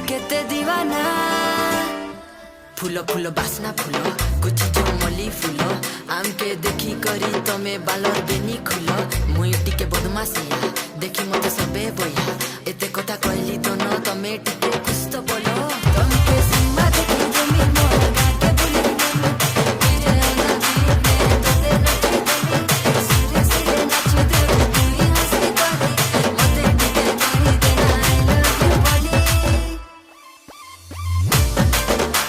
केते दीवाना फूलो फूलो बासना फूलो कुछ जो मली फूलो आम के देखी करी तमे बालर बेनी खुलो मुई टिके बदमासिया देखी मते सबे बोया एते कथा कहली तो न तमे टिके कुछ तो बोलो तमके